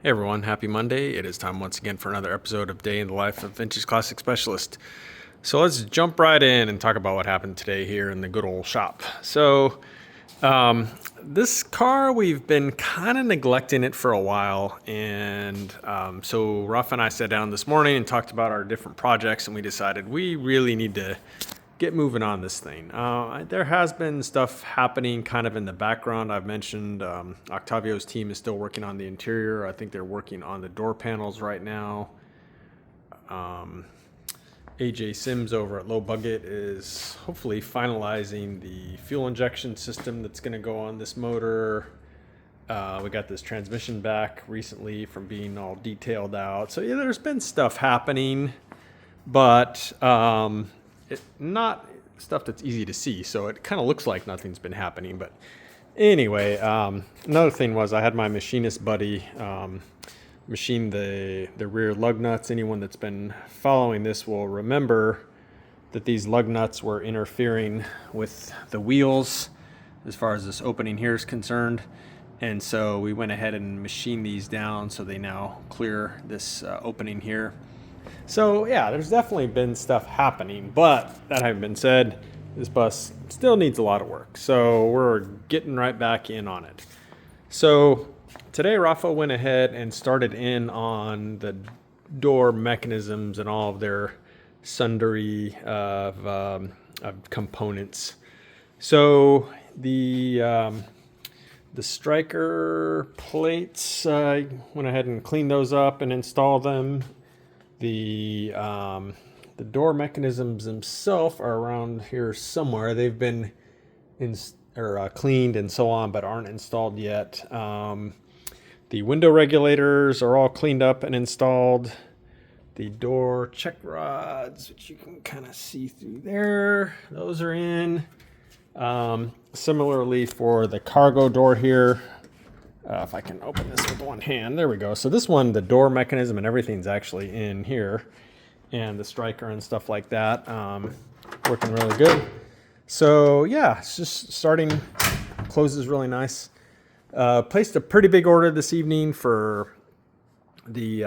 Hey everyone, happy Monday. It is time once again for another episode of Day in the Life of Vintage Classic Specialist. So let's jump right in and talk about what happened today here in the good old shop. This car, we've been kind of neglecting it for a while. And so Rafa and I sat down this morning and talked about our different projects, and we decided we really need to get moving on this thing. There has been stuff happening kind of in the background. I've mentioned Octavio's team is still working on the interior. I think they're working on the door panels right now. AJ Sims over at Low Bucket is hopefully finalizing the fuel injection system that's going to go on this motor. We got this transmission back recently from being all detailed out. So yeah, there's been stuff happening, but not stuff that's easy to see, so it kind of looks like nothing's been happening. But anyway, another thing was I had my machinist buddy machine the rear lug nuts. Anyone that's been following this will remember that these lug nuts were interfering with the wheels as far as this opening here is concerned, and so we went ahead and machined these down so they now clear this opening here. So yeah, there's definitely been stuff happening, but that having been said, this bus still needs a lot of work. So we're getting right back in on it. So today Rafa went ahead and started in on the door mechanisms and all of their sundry of components. So the striker plates, I went ahead and cleaned those up and installed them. The door mechanisms themselves are around here somewhere. They've been cleaned and so on, but aren't installed yet. The window regulators are all cleaned up and installed. The door check rods, which you can kind of see through there, those are in. Similarly for the cargo door here. If I can open this with one hand, there we go. So this one, the door mechanism and everything's actually in here, and the striker and stuff like that, working really good. So yeah, it's just starting, closes really nice. Placed a pretty big order this evening for the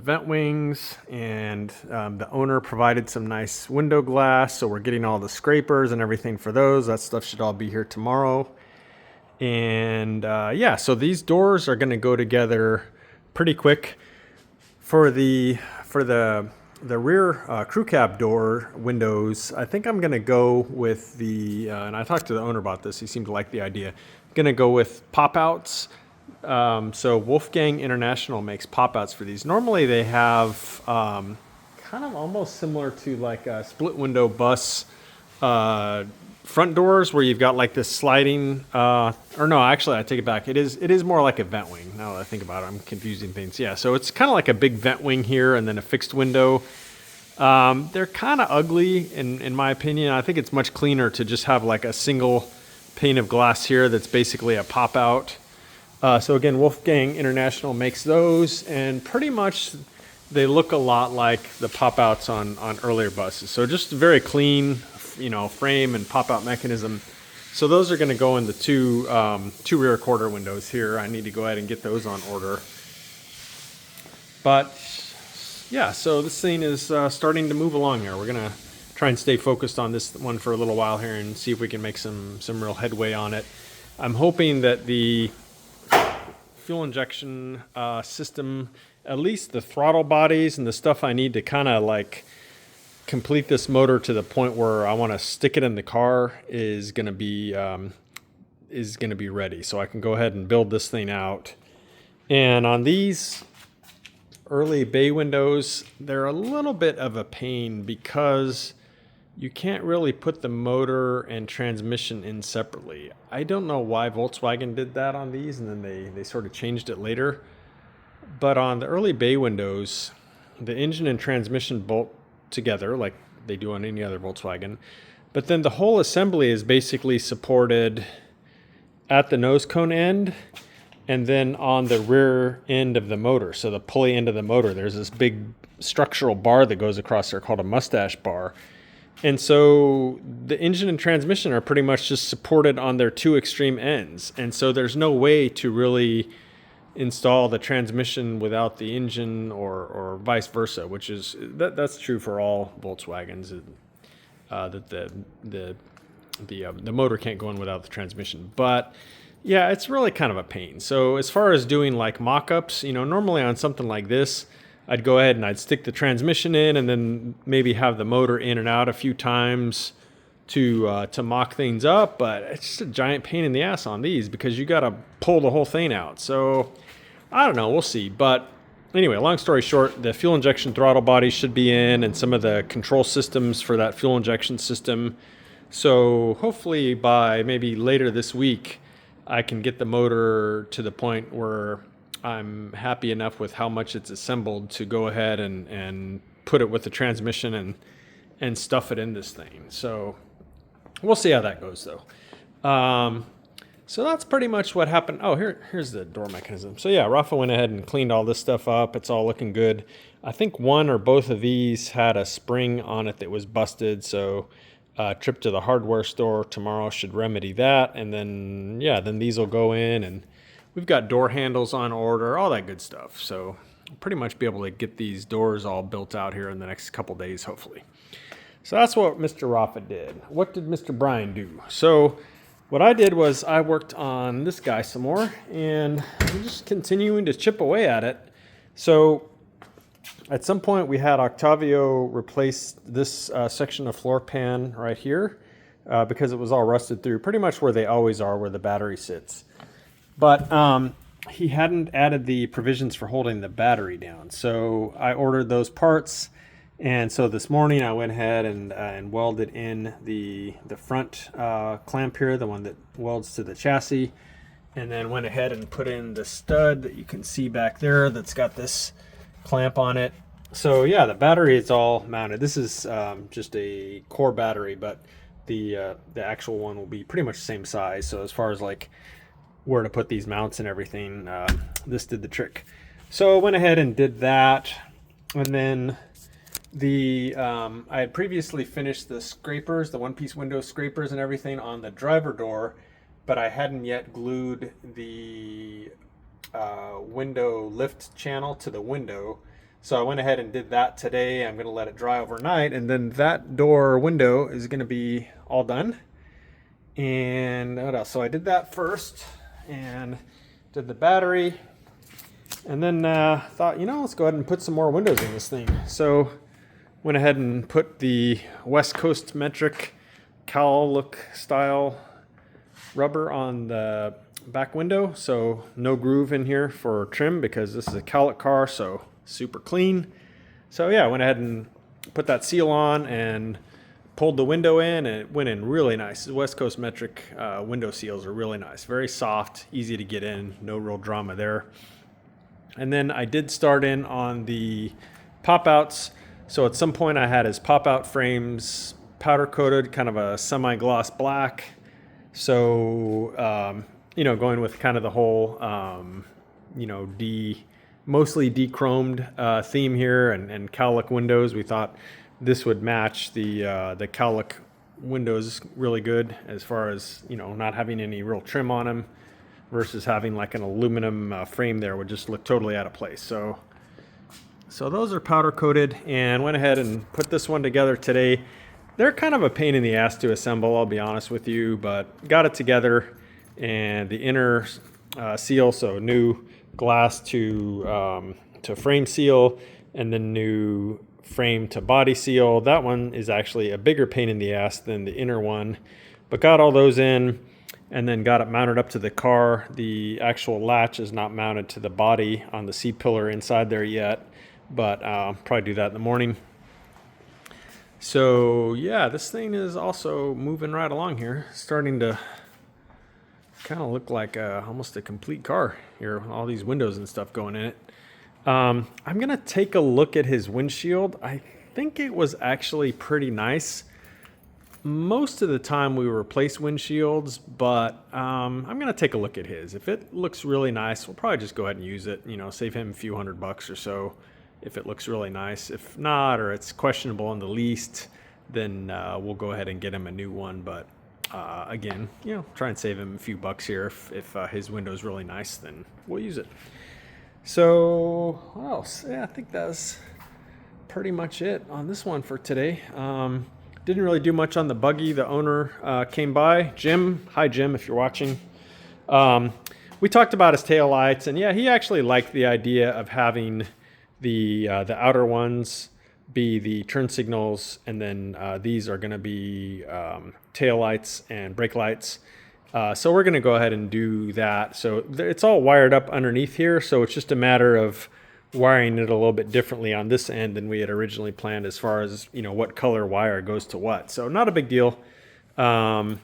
vent wings, and the owner provided some nice window glass, so we're getting all the scrapers and everything for those. That stuff should all be here tomorrow. And yeah, so these doors are going to go together pretty quick. For the rear crew cab door windows, I think I'm going to go with the and I talked to the owner about this. He seemed to like the idea. Going to go with pop-outs. So Wolfgang International makes pop-outs for these. Normally they have kind of almost similar to like a split window bus front doors where you've got like this sliding, or no, actually I take it back. It is more like a vent wing. Now that I think about it, I'm confusing things. Yeah, so it's kind of like a big vent wing here and then a fixed window. They're kind of ugly in my opinion. I think it's much cleaner to just have like a single pane of glass here that's basically a pop out. So again, Wolfgang International makes those, and pretty much they look a lot like the pop outs on earlier buses. So just very clean, frame and pop-out mechanism. So those are going to go in the two rear quarter windows here. I need to go ahead and get those on order. But yeah, so this thing is starting to move along here. We're going to try and stay focused on this one for a little while here and see if we can make some real headway on it. I'm hoping that the fuel injection system, at least the throttle bodies and the stuff I need to kind of like complete this motor to the point where I want to stick it in the car is going to be ready, so I can go ahead and build this thing out. And on these early bay windows, they're a little bit of a pain because you can't really put the motor and transmission in separately. I don't know why Volkswagen did that on these, and then they sort of changed it later. But on the early bay windows, the engine and transmission bolt together like they do on any other Volkswagen, but then the whole assembly is basically supported at the nose cone end and then on the rear end of the motor. So the pulley end of the motor, there's this big structural bar that goes across there called a mustache bar. And so the engine and transmission are pretty much just supported on their two extreme ends. And so there's no way to really install the transmission without the engine, or vice versa, which is that's true for all Volkswagens. That the motor can't go in without the transmission. But yeah, it's really kind of a pain. So as far as doing like mock-ups, normally on something like this, I'd go ahead and I'd stick the transmission in and then maybe have the motor in and out a few times to mock things up. But it's just a giant pain in the ass on these because you got to pull the whole thing out. So I don't know, we'll see. But anyway, long story short, the fuel injection throttle body should be in, and some of the control systems for that fuel injection system. So hopefully by maybe later this week, I can get the motor to the point where I'm happy enough with how much it's assembled to go ahead and put it with the transmission and stuff it in this thing. So we'll see how that goes, though. So that's pretty much what happened. Oh, here's the door mechanism. So yeah, Rafa went ahead and cleaned all this stuff up. It's all looking good. I think one or both of these had a spring on it that was busted, so trip to the hardware store tomorrow should remedy that. And then, yeah, then these will go in, and we've got door handles on order, all that good stuff. So pretty much be able to get these doors all built out here in the next couple days, hopefully. So that's what Mr. Rafa did. What did Mr. Brian do? So what I did was I worked on this guy some more, and I'm just continuing to chip away at it. So at some point we had Octavio replace this section of floor pan right here because it was all rusted through, pretty much where they always are, where the battery sits. But he hadn't added the provisions for holding the battery down. So I ordered those parts. And so this morning I went ahead and welded in the front clamp here, the one that welds to the chassis, and then went ahead and put in the stud that you can see back there that's got this clamp on it. So yeah, the battery is all mounted. This is just a core battery, but the actual one will be pretty much the same size. So as far as like where to put these mounts and everything, this did the trick. So I went ahead and did that, and then I had previously finished the scrapers, the one-piece window scrapers and everything on the driver door, but I hadn't yet glued the window lift channel to the window. So I went ahead and did that today. I'm going to let it dry overnight, and then that door window is going to be all done. And what else? So I did that first and did the battery, and then thought, let's go ahead and put some more windows in this thing. So went ahead and put the West Coast metric cowl look style rubber on the back window. So no groove in here for trim because this is a cowlick car, so super clean. So yeah, I went ahead and put that seal on and pulled the window in, and it went in really nice. The West Coast metric window seals are really nice. Very soft, easy to get in, no real drama there. And then I did start in on the pop-outs. So at some point I had his pop-out frames powder coated, kind of a semi-gloss black. So, going with kind of the whole, mostly de-chromed theme here and cowlick windows. We thought this would match the cowlick windows really good as far as, not having any real trim on them versus having like an aluminum frame there would just look totally out of place. So those are powder coated, and went ahead and put this one together today. They're kind of a pain in the ass to assemble, I'll be honest with you, but got it together. And the inner seal, so new glass to frame seal, and then new frame to body seal. That one is actually a bigger pain in the ass than the inner one, but got all those in and then got it mounted up to the car. The actual latch is not mounted to the body on the C-pillar inside there yet, but probably do that in the morning. So yeah, this thing is also moving right along here, starting to kind of look like almost a complete car here with all these windows and stuff going in it. I'm gonna take a look at his windshield. I think it was actually pretty nice. Most of the time we replace windshields, but I'm gonna take a look at his. If it looks really nice, we'll probably just go ahead and use it, save him a few $100 or so if it looks really nice. If not, or it's questionable in the least, then we'll go ahead and get him a new one. But again, try and save him a few bucks here. If his window's really nice, then we'll use it. So what else? Yeah, I think that's pretty much it on this one for today. Didn't really do much on the buggy. The owner came by. Jim, hi Jim, if you're watching. We talked about his tail lights, and yeah, he actually liked the idea of having the outer ones be the turn signals, and then these are going to be tail lights and brake lights. So we're going to go ahead and do that. So it's all wired up underneath here, so it's just a matter of wiring it a little bit differently on this end than we had originally planned, as far as, you know, what color wire goes to what. So not a big deal. But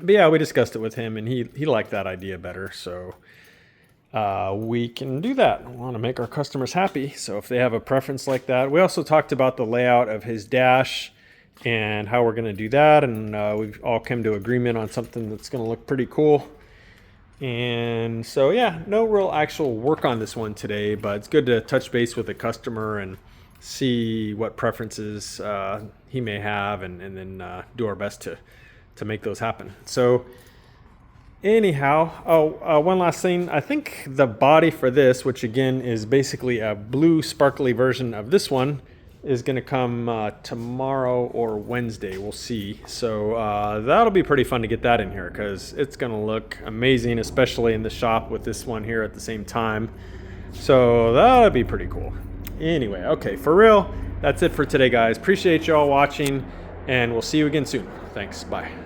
yeah, we discussed it with him, and he liked that idea better. So we can do that. We want to make our customers happy. So if they have a preference like that. We also talked about the layout of his dash and how we're going to do that. And we've all come to agreement on something that's going to look pretty cool. And so, yeah, no real actual work on this one today, but it's good to touch base with the customer and see what preferences he may have, and then do our best to make those happen. So anyhow, one last thing. I think the body for this, which again is basically a blue sparkly version of this one, is going to come tomorrow or Wednesday. We'll see. So that'll be pretty fun to get that in here, because it's going to look amazing, especially in the shop with this one here at the same time. So that'll be pretty cool. Anyway, okay, for real, that's it for today, guys. Appreciate you all watching, and we'll see you again soon. Thanks. Bye.